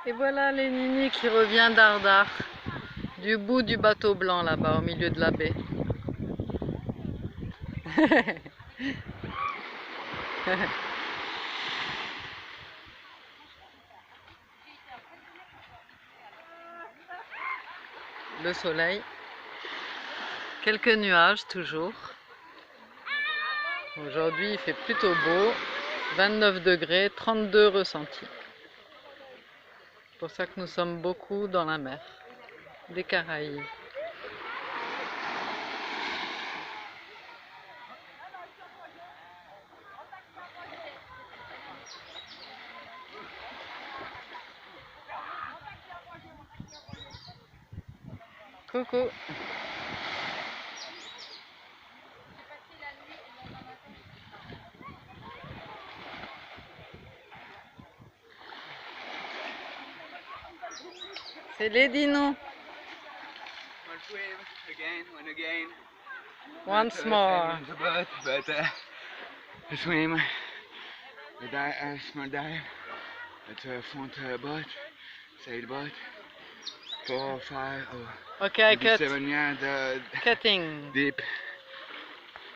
Et voilà Lennie qui revient dardard du bout du bateau blanc là-bas au milieu de la baie. Le soleil, quelques nuages toujours. Aujourd'hui il fait plutôt beau, 29 degrés, 32 ressentis. C'est pour ça que nous sommes beaucoup dans la mer des Caraïbes. Coucou. C'est les dinos. Once more. Swim. A small dive. It's a front boat, sailboat. 4 or 5 or Okay, I maybe cut. 7 yards Cutting. deep.